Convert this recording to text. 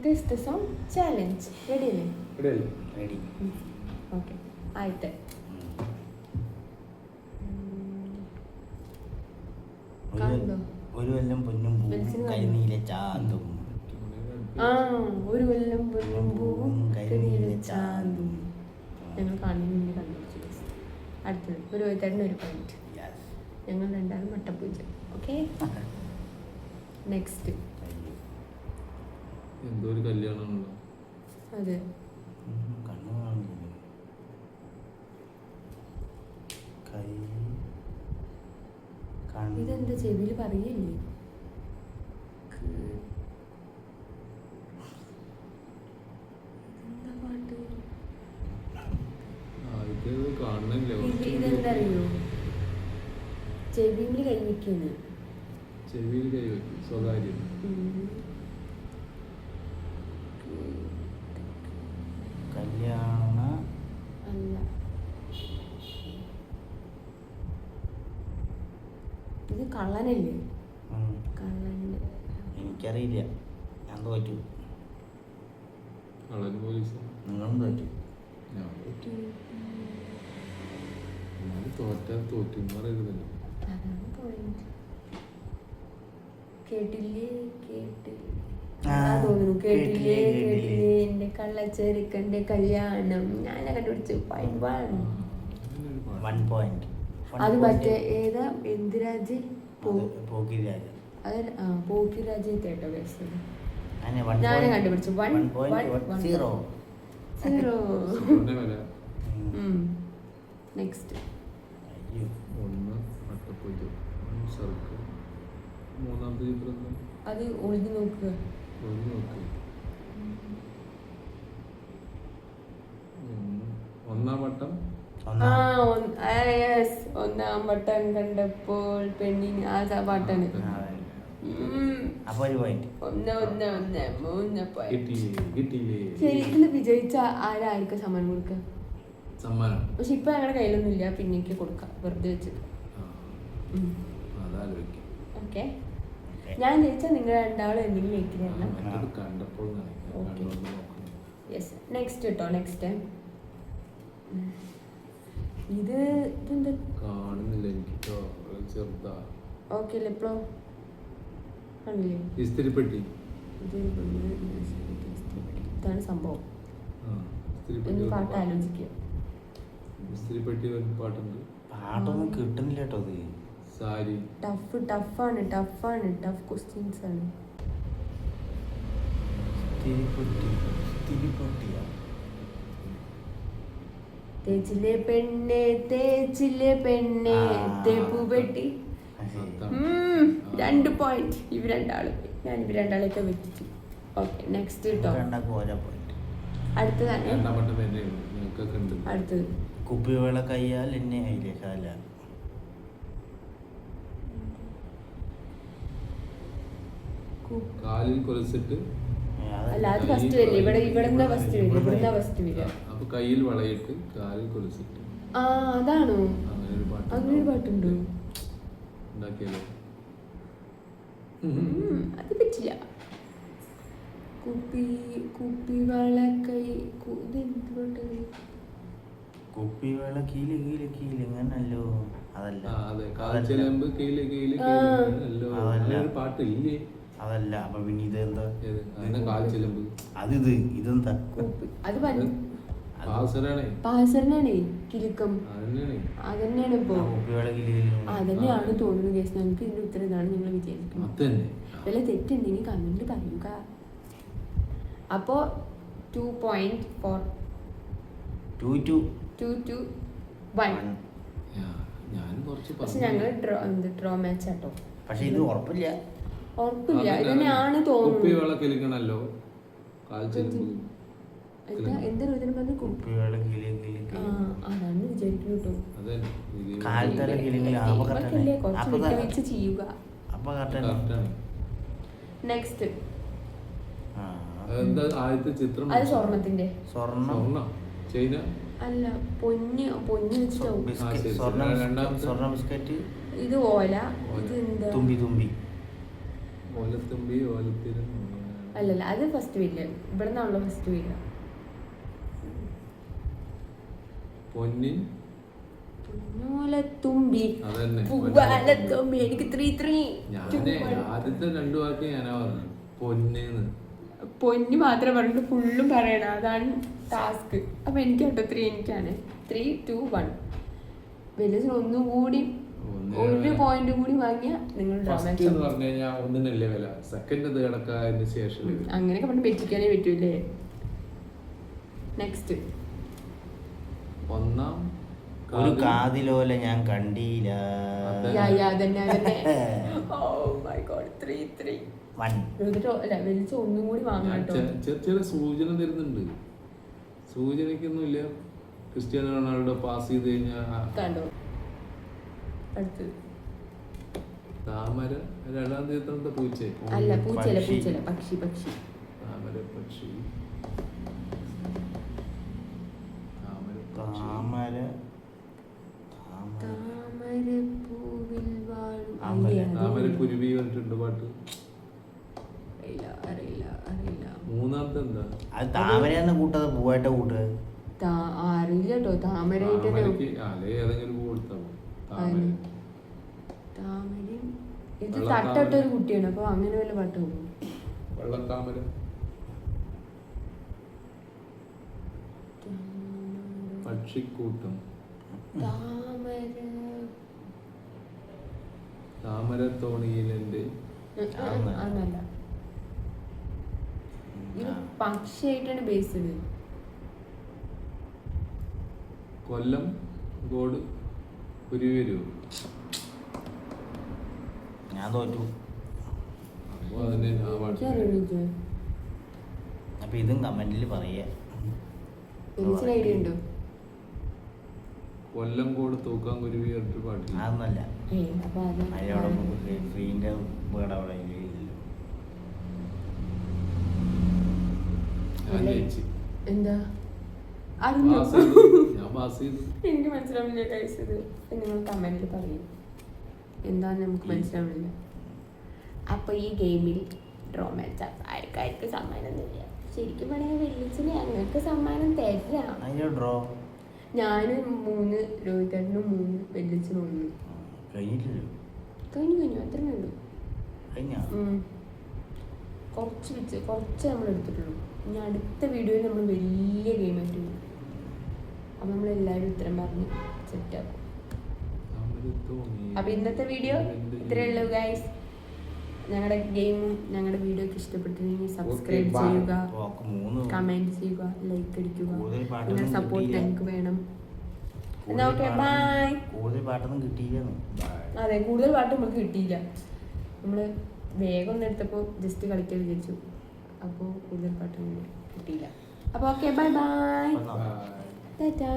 This the song challenge. Ready? Ready. Okay. ആയിട്ടെ ഒരു കൊല്ലം പൊന്നും പൂവും കരിനീല ചാന്തും. ഒരു കൊല്ലം പൊന്നും പൂവും കരിനീല ചാന്തും. ഞങ്ങൾ കാണുന്നു കണ്ടുപിടിച്ചു. അടുത്തത് ഒരു തരുന്ന ഒരു പോയിന്റ്. ഞങ്ങൾ രണ്ടാളും മട്ടപ്പൂജ. Okay, next. എന്തോ ഒരു കല്യാണമാണല്ലോ. അതെ, ഇതെന്താ ചെവിയിൽ പറയില്ലേ? ഇതെന്താ പാട്ട്? ഇതെന്താ അറിയോ? ചെവിയിൽ കൈവയ്ക്കുന്നു. ചെവിയിൽ കൈവയ്ക്കും സ്വകാര്യം. കല്യാണ അല്ല, ഇത് കള്ളനല്ലേ? കള്ളന്റെ എനിക്കറിയില്ല, ഞാൻ തോറ്റു. കള്ളൻ പോലീസ് നിങ്ങളും തോറ്റു. തോറ്റു പറയരുതല്ലോ. അതാണ് പോയിന്റ്. കേട്ടില്ലേ കേട്ടില്ലേ തോന്നുന്നു. കേട്ടില്ലേ കേട്ടില്ലേ എന്റെ കള്ളച്ചെറുക്കന്റെ കല്യാണം. ഞാനെ കണ്ടുപിടിച്ചു. പോയിന്റ് 1. അത് മറ്റേ ഏതാ? എന്തിരാജ്? പോക്കിരാജ്. പോക്കിരാജ് കേട്ടോ. ഞാനെ കണ്ടുപിടിച്ചു. 1-0. നെക്സ്റ്റ്. മൂന്നാമത്തെ ചിത്രം അത് ഒളിഞ്ഞു നോക്കുക. ഒന്നാം വട്ടം. ഒന്നാം വട്ടം കണ്ടപ്പോൾ പെണ്ണിന് ആ പാട്ടാണ്. ശരി, ഇതില് വിജയിച്ച ആരായിരിക്കും സമ്മാനം കൊടുക്കുക? സമ്മാനം പക്ഷെ ഇപ്പൊ ഞങ്ങളുടെ കയ്യിലൊന്നും ഇല്ല. പിന്നേക്ക് കൊടുക്കാം, വെറുതെ വെച്ചിട്ട്. ഓക്കെ, ഞാൻ ജയിച്ചാൽ നിങ്ങൾ രണ്ടാളും എന്തെങ്കിലും ലേക്ക് തരണം. യെസ്, നെക്സ്റ്റ് കേട്ടോ. നെക്സ്റ്റ് ഇത് ഇതെന്താ കാണുന്നില്ല എനിക്ക്. ചെറുതാ. ഓക്കെ അല്ലേ? ഇപ്പോ കണ്ടില്ലേ? ഇസ്തിരിപ്പെട്ടി. ഇതാണ് സംഭവം. പാട്ട് ആലോചിക്കുക. ഇസ്തിരിപ്പെട്ടി പാട്ടുണ്ട്. പാട്ടൊന്നും കിട്ടുന്നില്ല കേട്ടോ. അത് സാരി. ടഫാണ്. ടഫ് ക്വസ്റ്റ്യൻസ് ആണ്. തേച്ചിലെ പെണ്ണെ തേച്ചിലെ പെണ്ണെ തേപ്പുപെട്ടി. 2 പോയിന്റ് ഇവ രണ്ടാളും. ഞാൻ ഇവ രണ്ടാളെയൊക്കെ വെച്ചിട്ട്. ഓക്കെ, നെക്സ്റ്റ് കേട്ടോ. അടുത്തതാണ്. അടുത്തത് കുപ്പിവേള കയ്യാൽ എന്നെ ഹൈലേക്കാല. കാലിൽ കൊലുസിട്ട്. അല്ല, അത് ഫസ്റ്റ് വരില്ല. ഇവിടുന്ന് ഫസ്റ്റ് വരിക. അപ്പൊ കയ്യിൽ വളയിട്ട് കാലിൽ കൊലുസിട്ട്. അതാണോ? അങ്ങനെ ഒരു പാട്ടുണ്ടോ? ഉണ്ടാക്കിയല്ലോ. അത് പറ്റില്ല. കുപ്പിവളക്കൈ ഇതെന്ത് പാട്ട്? കുപ്പിവേള കീല് കീല് കീല് ഇങ്ങനല്ലോ. അതല്ല. കാൽച്ചെലമ്പ് കീല് കീല് ഒരു പാട്ടില്ലേ? അതല്ല. അപ്പൊ പിന്നെ ഇതെന്താ? കാൽച്ചെലമ്പ്. ഇതെന്താ? അത് പാസരനാണേ. കിലുക്കം. അതന്നെയാണ് ഇപ്പൊ. അതന്നെയാണ് തോന്നുന്നത്. കേസ് ഞങ്ങൾക്ക് ഇതിന്റെ ഉത്തരം ഇതാണ് ഞങ്ങൾ വിചാരിക്കുന്നത്. വല്ല തെറ്റുണ്ടെങ്കിൽ കമന്റ് പറയുക. അപ്പോ 2.4 2-1. പക്ഷെ ഞങ്ങൾ ഡ്രോ മാച്ച് ആട്ടോ. പക്ഷെ ഇത് ഉറപ്പില്ല. ഇതന്നെയാണ് തോന്നുന്നത്. അതാണ് വിചാരിക്കുന്നു കേട്ടോ. ചെയ്യുക. നെക്സ്റ്റ് അത് സ്വർണത്തിന്റെ. അല്ല, പൊന്ന് വെച്ചിട്ടാവും. ഇത് ഓല. ഇത് എന്താ? തുമ്പി. അല്ലല്ല അത് ഫസ്റ്റ് വരില്ല, ഇവിടെ നിന്നാണല്ലോ ഫസ്റ്റ് വരിക. പൊന്നിൻ തുമ്പി അതന്നെ തുമ്പി. എനിക്ക് 3-3. ഞാനേ ആദ്യത്തെ 2 വാക്ക് ഞാനാ പറഞ്ഞു പൊന്നേന്ന്. പൊന്നു മാത്രമേ പറഞ്ഞിട്ട് ഫുള്ളും പറയണം, അതാണ് ടാസ്ക്. അപ്പൊ എനിക്ക് കേട്ടോ 3 എനിക്കാണ്. 3-2-1. വലിയ ഒന്നും കൂടി ഒരു പോയിന്റ് കൂടി വാങ്ങിയ നിങ്ങൾ ഫസ്റ്റ് എന്ന് പറഞ്ഞു കഴിഞ്ഞാൽ ഒന്നിനല്ലേ വില, സെക്കൻഡ് ഇത് കിടക്കാതിന് ശേഷം അങ്ങനെയൊക്കെ പറഞ്ഞ് വെച്ചിക്കാനേ പറ്റൂലേ. നെക്സ്റ്റ് ഒന്നാം ഒരു കാതിലോല ഞാൻ കണ്ടില്ല. വലിച്ച ഒന്നും കൂടി വാങ്ങാം കേട്ടോ. ചില സൂചന തരുന്നുണ്ട്. സൂചനയ്ക്കൊന്നുമില്ല. ക്രിസ്ത്യാനോ റൊണാൾഡോ പാസ് ചെയ്ത് കഴിഞ്ഞാൽ താമര 2-ാം തീയതി പൂച്ച അല്ല, പൂച്ചല്ല പൂച്ചല്ല, പക്ഷി പക്ഷി. താമര പക്ഷി താമര താമരപ്പൂവിൽ വാഴും. താമരക്കുരുവി പറഞ്ഞിട്ടുണ്ട് പാട്ട്. അറിയില്ല. 3-ാമത്തെ എന്താ? അത് താമരയെന്ന് കൂട്ടത് പൂവായിട്ട് കൂട്ടുക അറിയില്ല കേട്ടോ. താമരയായിട്ട് ഏതെങ്കിലും പൂ കൊടുത്താൽ താമരയും ഇത് തട്ടൊരു കുട്ടിയാണ്, അപ്പൊ അങ്ങനെ വല്ല പാട്ട് പോകും. വെള്ളത്താമര, പക്ഷിക്കൂട്ടം, താമരത്തോണിയിലെ അതൊന്നല്ല. ഇത് പക്ഷിയായിട്ടാണ് ബേസ്ഡ്. കൊല്ലം ഗോഡ് കുരുവരൂ. ഞാൻ തോറ്റു. അപ്പൊ ഇതും കമന്റിൽ പറയാ. ഐഡിയ ഉണ്ടോ? കൊല്ലം കോട് തൂക്കാൻ കുരുവി പറഞ്ഞിട്ട് പാട്ടില്ല. അതൊന്നല്ല. അപ്പൊ അത് ഫ്രീന്റെ വീട് അവിടെ എന്താ അറിഞ്ഞു? ഞാൻ പാസ് ചെയ്തു. എനിക്ക് മനസ്സിലാവില്ല കഴിച്ചത്. നിങ്ങൾ കമന്റിൽ പറയും എന്താന്ന് നമുക്ക് മനസ്സിലാവില്ല. അപ്പൊ ഈ ഗെയിമിൽ ഡ്രോ മാച്ച് ആർക്കാർക്ക് സമ്മാനമൊന്നുമില്ല. ശരിക്കും വേണമെങ്കിൽ വെള്ളിച്ചിന് ഞങ്ങൾക്ക് സമ്മാനം തരാം. ഡ്രോ ഞാനും 3, രോഹിതനും 3, വെള്ളിച്ചിനും 1. കഴിഞ്ഞു അത്രേ ഉള്ളൂ. കുറച്ച് നമ്മൾ എടുത്തിട്ടുള്ളൂ. ഇനി അടുത്ത വീഡിയോയിൽ നമ്മൾ വലിയ ഗെയിമായിട്ട് വരും. അപ്പം നമ്മളെല്ലാവരും ഉത്തരം പറഞ്ഞ് സെറ്റാക്കും. അപ്പം ഇന്നത്തെ വീഡിയോ ഇത്രയേ ഉള്ളൂ ഗൈസ്. ഞങ്ങളുടെ ഗെയിമും ഞങ്ങളുടെ വീഡിയോ ഒക്കെ ഇഷ്ടപ്പെട്ടിട്ടുണ്ടെങ്കിൽ സബ്സ്ക്രൈബ് ചെയ്യുക, കമൻറ്റ് ചെയ്യുക, ലൈക്ക് അടിക്കുക. നിങ്ങളുടെ സപ്പോർട്ട് ഞങ്ങൾക്ക് വേണം. എന്നാ ഓക്കെ, ബൈ. കൂടുതൽ പാട്ടൊന്നും കിട്ടിയില്ല. അതെ, കൂടുതൽ പാട്ട് നമുക്ക് കിട്ടിയില്ല. നമ്മൾ വേഗം ഒന്ന് എടുത്തപ്പോൾ ജസ്റ്റ് കളിക്കാൻ വിചാരിച്ചു. അപ്പോൾ കൂടുതൽ പാട്ടൊന്നും കിട്ടിയില്ല. അപ്പോൾ ഓക്കെ, ബൈ ബൈ. ടാറ്റാ.